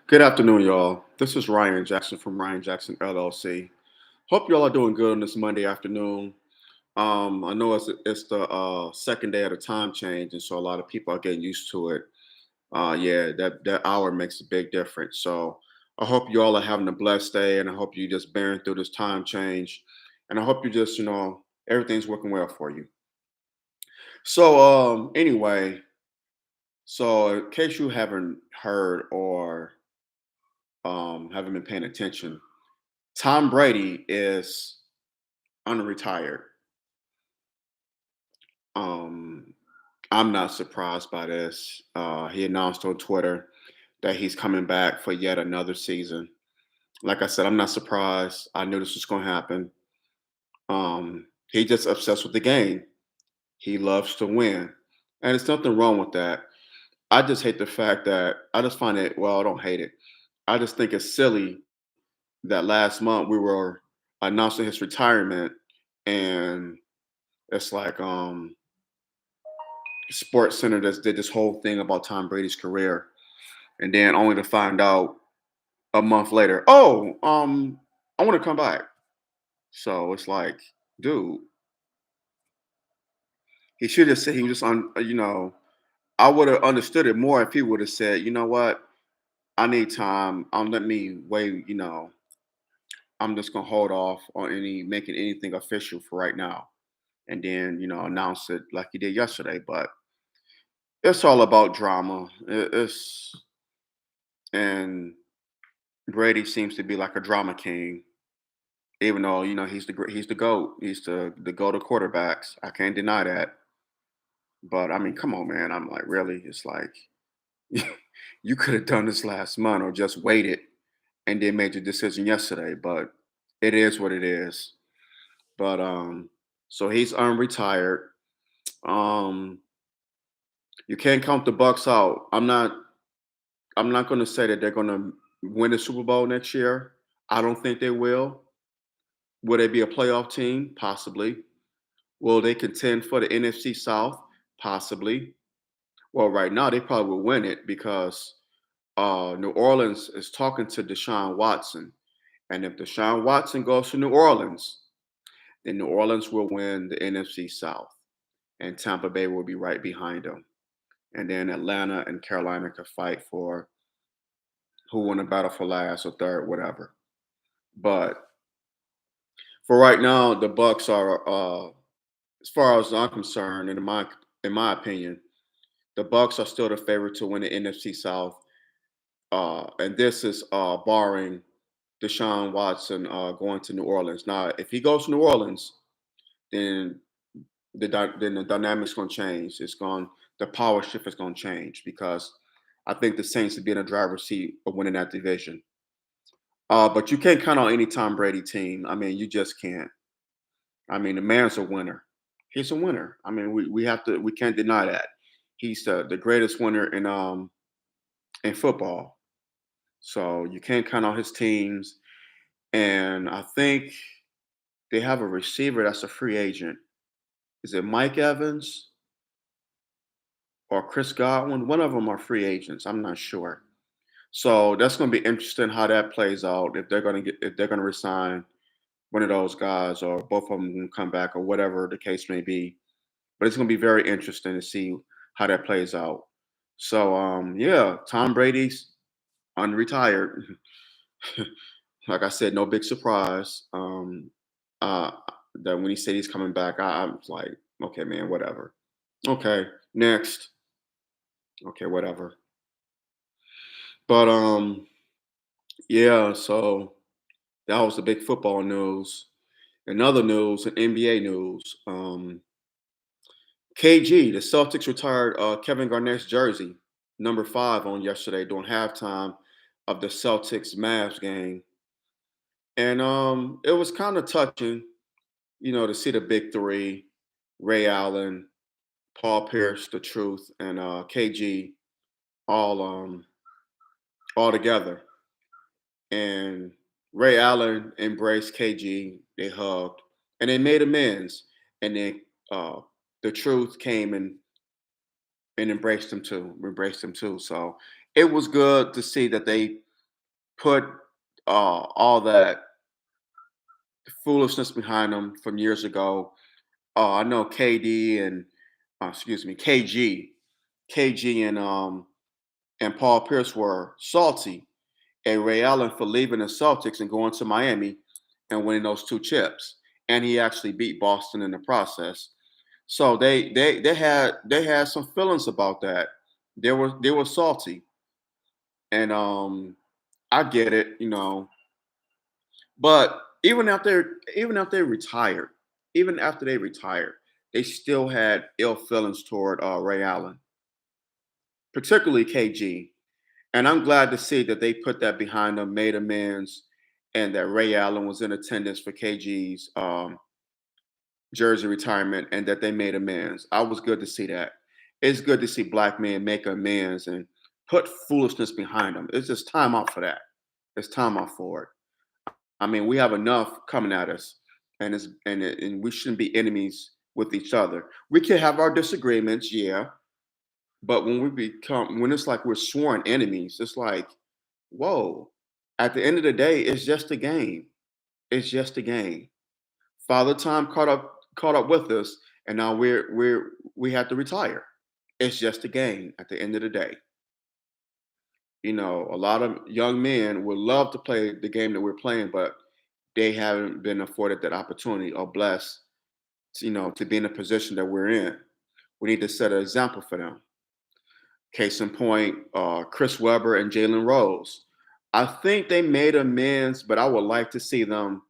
Good afternoon, y'all. This is Ryan Jackson from Ryan Jackson LLC. Hope y'all are doing good on this Monday afternoon. I know it's the second day of the time change, and so a lot of people are getting used to it. Yeah, that hour makes a big difference. So I hope you all are having a blessed day, and I hope you just bearing through this time change, and I hope you just everything's working well for you. So anyway, so in case you haven't heard or haven't been paying attention. Tom Brady is unretired. Um, I'm not surprised by this. He announced on Twitter that he's coming back for yet another season. Like I said, I'm not surprised. I knew this was going to happen. He just obsessed with the game. He loves to win, and there's nothing wrong with that. I just hate the fact that I just find it. Well, I don't hate it. I just think it's silly that last month we were announcing his retirement, and it's like Sports Center just did this whole thing about Tom Brady's career, and then only to find out a month later, oh, I want to come back. So it's like, dude, he should have said he was just on. I would have understood it more if he would have said, you know what, I need time. Let me wait. I'm just gonna hold off on any making anything official for right now, and then announce it like he did yesterday. But it's all about drama. It's and Brady seems to be like a drama king, even though he's the goat. He's the goat of quarterbacks. I can't deny that. But I mean, come on, man. I'm like, really? It's like you could have done this last month or just waited and then made your decision yesterday. But it is what it is. But so he's unretired. Um, you can't count the Bucks out. I'm not going to say that they're going to win the Super Bowl next year. I don't think they will. Will they be a playoff team? Possibly. Will they contend for the NFC South? Possibly. Well, right now they probably will win it because New Orleans is talking to Deshaun Watson. And if Deshaun Watson goes to New Orleans, then New Orleans will win the NFC South. And Tampa Bay will be right behind them. And then Atlanta and Carolina could fight for who won the battle for last or third, whatever. But for right now, the Bucks are, as far as I'm concerned, and in my opinion, the Bucks are still the favorite to win the NFC South, and this is barring Deshaun Watson going to New Orleans. Now, if he goes to New Orleans, then then the dynamics going to change. The power shift is going to change because I think the Saints would be in a driver's seat of winning that division. But you can't count on any Tom Brady team. I mean, you just can't. I mean, the man's a winner. He's a winner. I mean, we can't deny that. He's the greatest winner in football. So you can't count on his teams. And I think they have a receiver that's a free agent. Is it Mike Evans or Chris Godwin? One of them are free agents. I'm not sure. So that's going to be interesting how that plays out. If they're going to resign one of those guys or both of them can come back or whatever the case may be. But it's going to be very interesting to see how that plays out. So yeah, Tom Brady's unretired. Like I said, no big surprise. Uh, that when he said he's coming back, I was like, okay, man, whatever. Okay, next. Okay, whatever. But yeah. So that was the big football news. In other news, and NBA news, KG, the Celtics retired Kevin Garnett's jersey, number 5, on yesterday during halftime of the Celtics Mavs game, and it was kind of touching, to see the big three, Ray Allen, Paul Pierce, the Truth, and KG all all together. And Ray Allen embraced KG. They hugged, and they made amends. And then uh, the Truth came and embraced him too. Embraced him too. So it was good to see that they put all that foolishness behind them from years ago. I know KD and excuse me, KG and Paul Pierce were salty at Ray Allen for leaving the Celtics and going to Miami and winning those two chips. And he actually beat Boston in the process. So they had some feelings about that. They were salty, and I get it, But even after they retired, even after they retired, they still had ill feelings toward Ray Allen, particularly KG. And I'm glad to see that they put that behind them, made amends, and that Ray Allen was in attendance for KG's jersey retirement, and that they made amends. I was good to see that. It's good to see black men make amends and put foolishness behind them. It's just time out for that. It's time out for it. I mean, we have enough coming at us, and we shouldn't be enemies with each other. We can have our disagreements, yeah, but when it's like we're sworn enemies, it's like, whoa. At the end of the day, it's just a game. It's just a game. Father Time caught up with us, and now we have to retire. It's just a game. At the end of the day, a lot of young men would love to play the game that we're playing, but they haven't been afforded that opportunity or blessed, to be in the position that we're in. We need to set an example for them. Case in point, Chris Webber and Jalen Rose. I think they made amends, but I would like to see them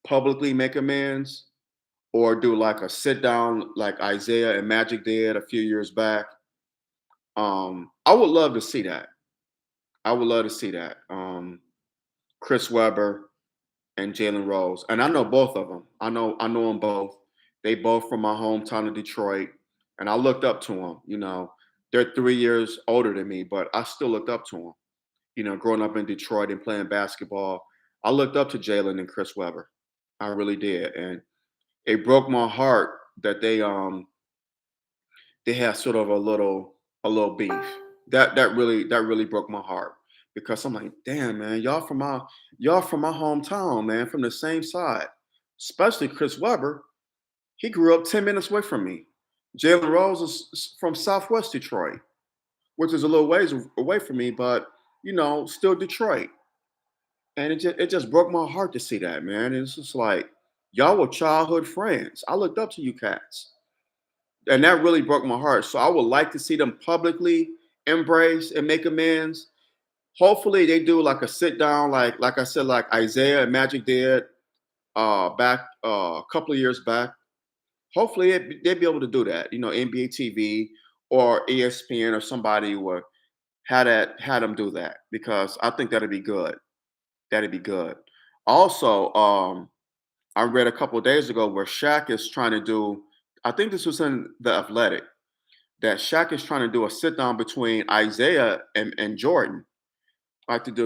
publicly make amends or do like a sit down like Isaiah and Magic did a few years back. I would love to see that. I would love to see that. Chris Webber and Jalen Rose, and I know both of them. I know them both. They both from my hometown of Detroit, and I looked up to them. They're 3 years older than me, but I still looked up to them. Growing up in Detroit and playing basketball, I looked up to Jalen and Chris Webber. I really did, and it broke my heart that they had sort of a little beef. That really broke my heart because I'm like, damn man, y'all from my hometown, man, from the same side. Especially Chris Webber. He grew up 10 minutes away from me. Jalen Rose is from Southwest Detroit, which is a little ways away from me, but still Detroit. And it just broke my heart to see that, man. It's just like y'all were childhood friends. I looked up to you cats. And that really broke my heart. So I would like to see them publicly embrace and make amends. Hopefully they do like a sit down, like I said, like Isaiah and Magic did back a couple of years back. Hopefully they'd be able to do that. NBA TV or ESPN or somebody would had them do that because I think that'd be good. That'd be good. Also, I read a couple of days ago where Shaq is trying to do. I think this was in the Athletic that Shaq is trying to do a sit down between Isaiah and Jordan, like to do,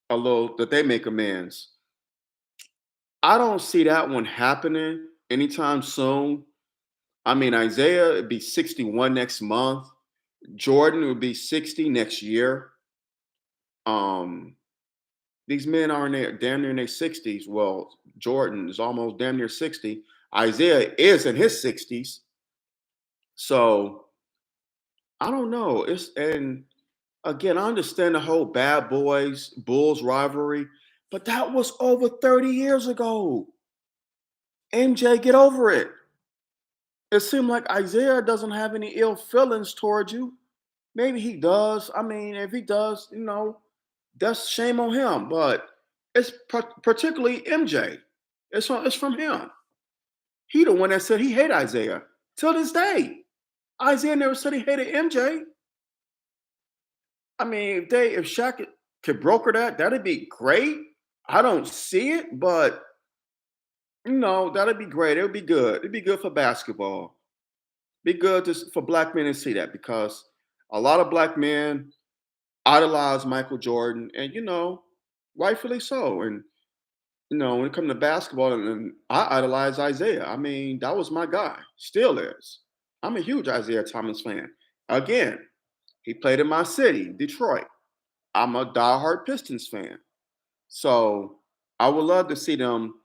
a little that they make amends. I don't see that one happening anytime soon. I mean, Isaiah would be 61 next month. Jordan would be 60 next year. Um, these men are in their damn near in their 60s. Well, Jordan is almost damn near 60. Isaiah is in his 60s. So I don't know. And again, I understand the whole bad boys Bulls rivalry, but that was over 30 years ago. MJ, get over it. It seemed like Isaiah doesn't have any ill feelings towards you. Maybe he does. I mean, if he does, that's shame on him. But it's particularly MJ. It's from him. He the one that said he hated Isaiah till this day. Isaiah never said he hated MJ. I mean, if Shaq could broker that, that'd be great. I don't see it, but that'd be great. It would be good. It'd be good for basketball. Be good for black men to see that because a lot of black men idolize Michael Jordan, and rightfully so. And when it comes to basketball, and I idolize Isaiah. I mean, that was my guy. Still is. I'm a huge Isaiah Thomas fan. Again, he played in my city, Detroit. I'm a diehard Pistons fan. So I would love to see them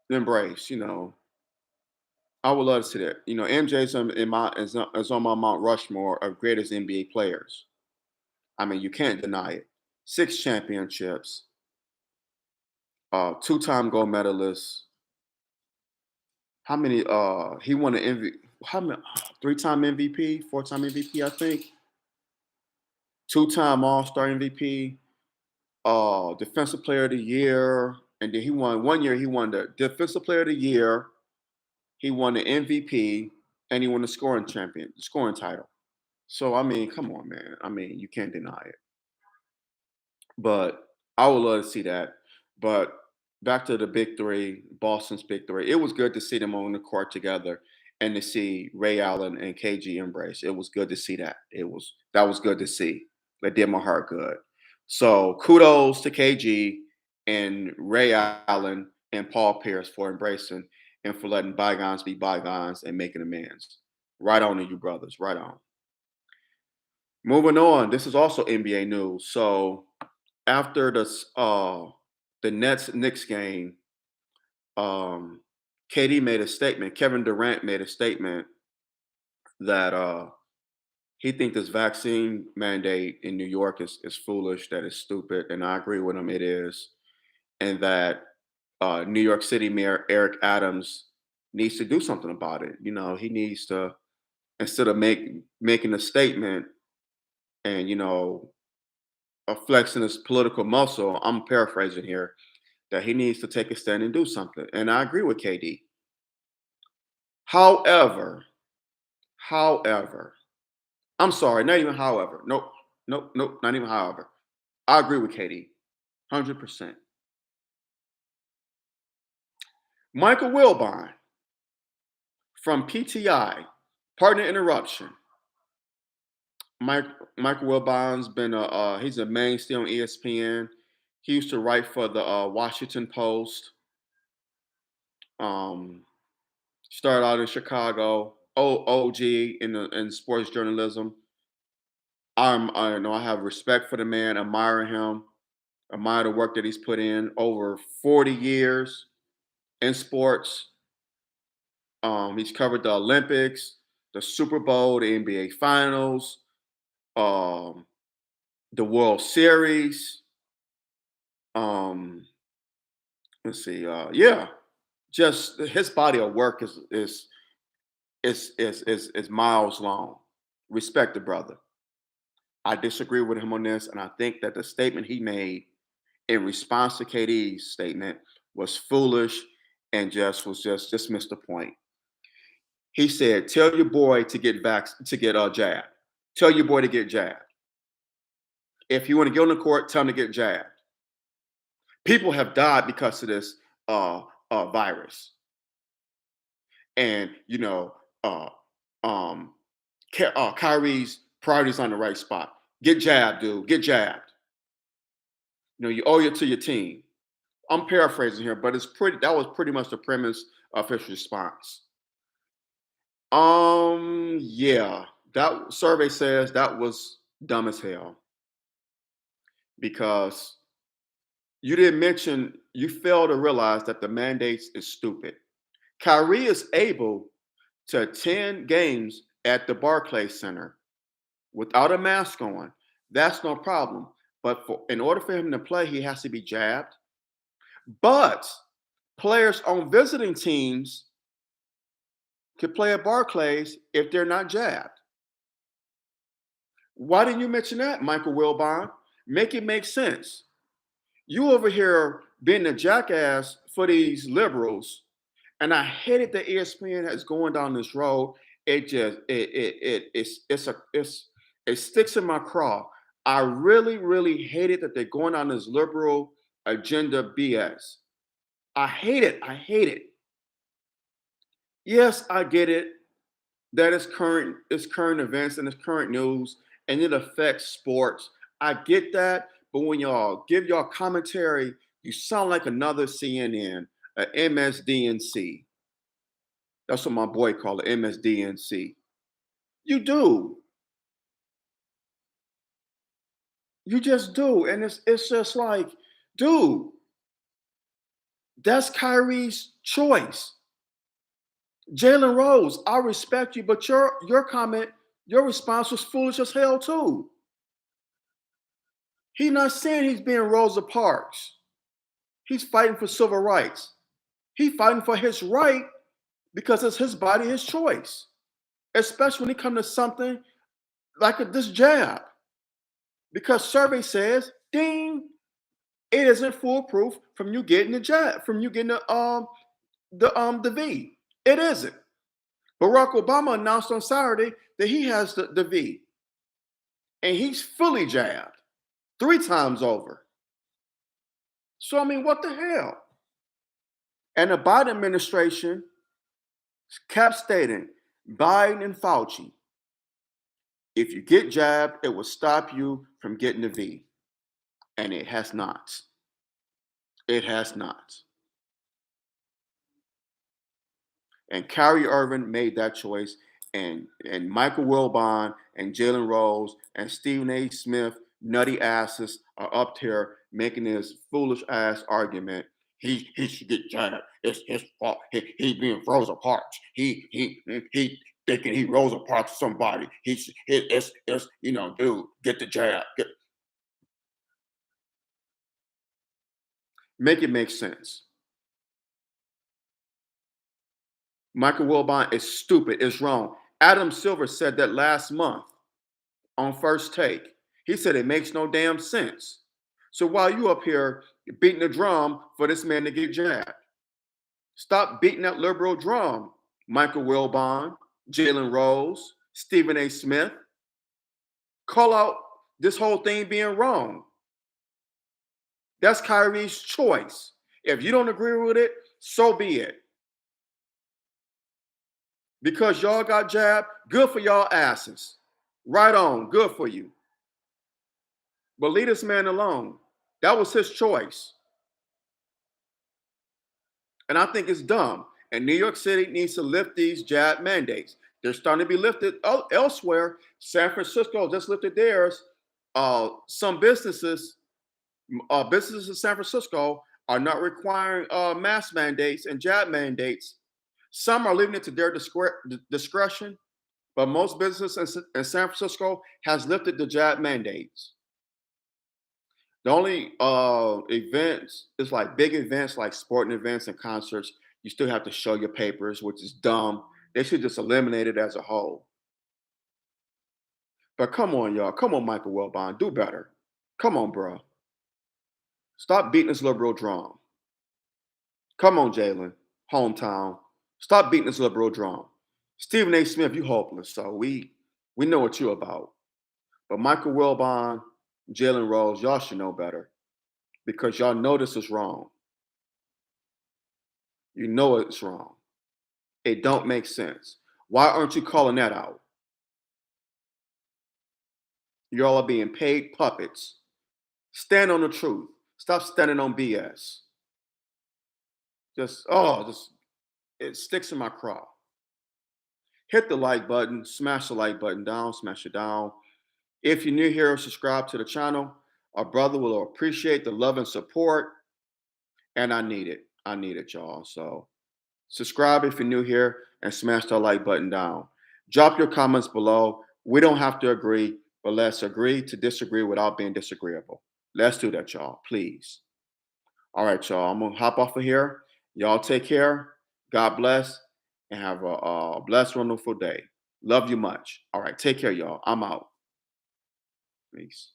embrace, I would love to see that. MJ's is on my Mount Rushmore of greatest NBA players. I mean, you can't deny it. 6 championships, two-time gold medalist. How many? He won an MVP. How many? Three-time MVP, four-time MVP, I think. Two-time All-Star MVP, Defensive Player of the Year, and then he won one year. He won the Defensive Player of the Year. He won the MVP, and he won the scoring title. So I mean, come on, man. I mean, you can't deny it. But I would love to see that. But back to the big three, Boston's big three. It was good to see them on the court together and to see Ray Allen and KG embrace. It was good to see that. That was good to see. That did my heart good. So kudos to KG and Ray Allen and Paul Pierce for embracing and for letting bygones be bygones and making amends. Right on to you, brothers. Right on. Moving on. This is also NBA news. So after the Nets Knicks game, KD made a statement. Kevin Durant made a statement that he thinks this vaccine mandate in New York is foolish, that is stupid, and I agree with him. It is, and that New York City Mayor Eric Adams needs to do something about it. He needs to, instead of making a statement and flexing his political muscle. I'm paraphrasing here, that he needs to take a stand and do something. And I agree with KD. However, I'm sorry, not even however. Nope, nope, nope, not even however. I agree with KD, 100%. Michael Wilbon from PTI, Partner Interruption. Mike, Michael Wilbon's been he's a mainstay on ESPN. He used to write for the Washington Post. Um, Started out in Chicago. OG in sports journalism. I have respect for the man, admire him, admire the work that he's put in over 40 years in sports. He's covered the Olympics, the Super Bowl, the NBA Finals, um, the World Series. Um, let's see. Yeah, just his body of work is miles long. Respect the brother. I disagree with him on this, and I think that the statement he made in response to KD's statement was foolish and just missed the point. He said, "Tell your boy to get jabbed. Tell your boy to get jabbed. If you want to get on the court, tell him to get jabbed. People have died because of this virus, and uh, um, Kyrie's priorities on the right spot. Get jabbed, dude. Get jabbed. You owe it to your team." I'm paraphrasing here, but that was pretty much the premise of his response. Yeah, that survey says that was dumb as hell because you failed to realize that the mandates is stupid. Kyrie is able to attend games at the Barclays Center without a mask on. That's no problem. But in order for him to play, he has to be jabbed. But players on visiting teams could play at Barclays if they're not jabbed. Why didn't you mention that, Michael Wilbon? Make it make sense. You over here being a jackass for these liberals, and I hated that ESPN is going down this road. It just it sticks in my craw. I really, really hate it that they're going on this liberal agenda BS. I hate it. I hate it. Yes, I get it. That is current events and it's current news and it affects sports. I get that, but when y'all give y'all commentary, you sound like another CNN, a MSDNC. That's what my boy called it, MSDNC. You do. You just do. And it's just like, dude, that's Kyrie's choice. Jalen Rose, I respect you, but your comment, your response was foolish as hell too. He's not saying he's being Rosa Parks. He's fighting for civil rights. He's fighting for his right because it's his body, his choice. Especially when it comes to something like this jab. Because survey says, ding, it isn't foolproof from you getting the jab, from you getting the V. It isn't. Barack Obama announced on Saturday that he has the V. And he's fully jabbed 3 times over. So I mean, what the hell? And the Biden administration kept stating, Biden and Fauci, if you get jabbed, it will stop you from getting the V. And it has not. It has not. And Kyrie Irving made that choice. And Michael Wilbon and Jalen Rose and Stephen A. Smith, nutty asses, are up here making this foolish ass argument. He should get jabbed. It's his fault. He being Rosa Parks. He thinking he Rosa Parks somebody. It's dude, get the jab. Make it make sense. Michael Wilbon is stupid. It's wrong. Adam Silver said that last month on First Take. He said it makes no damn sense. So while you up here beating the drum for this man to get jabbed, stop beating that liberal drum. Michael Wilbon, Jalen Rose, Stephen A. Smith. Call out this whole thing being wrong. That's Kyrie's choice. If you don't agree with it, so be it. Because y'all got jabbed, good for y'all asses. Right on, good for you. But leave this man alone. That was his choice. And I think it's dumb. And New York City needs to lift these jab mandates. They're starting to be lifted elsewhere. San Francisco just lifted theirs. Some businesses in San Francisco are not requiring mask mandates and jab mandates. Some are leaving it to their discretion, but most businesses in San Francisco has lifted the jab mandates. The only events is like big events like sporting events and concerts. You still have to show your papers, which is dumb. They should just eliminate it as a whole. But come on, y'all. Come on, Michael Wilbon. Do better. Come on, bro. Stop beating this liberal drum. Come on, Jalen. Hometown. Stop beating this liberal drum. Stephen A. Smith, you hopeless. So we know what you're about. But Michael Wilbon, Jalen Rose, y'all should know better because y'all know this is wrong. You know it's wrong. It don't make sense. Why aren't you calling that out? Y'all are being paid puppets. Stand on the truth. Stop standing on BS. Just it sticks in my craw. Hit the like button, smash the like button down, smash it down. If you're new here, subscribe to the channel. Our brother will appreciate the love and support. And I need it. I need it, y'all. So subscribe if you're new here and smash that like button down. Drop your comments below. We don't have to agree, but let's agree to disagree without being disagreeable. Let's do that, y'all. Please. All right, y'all. I'm going to hop off of here. Y'all take care. God bless and have a blessed, wonderful day. Love you much. All right. Take care, y'all. I'm out. Peace.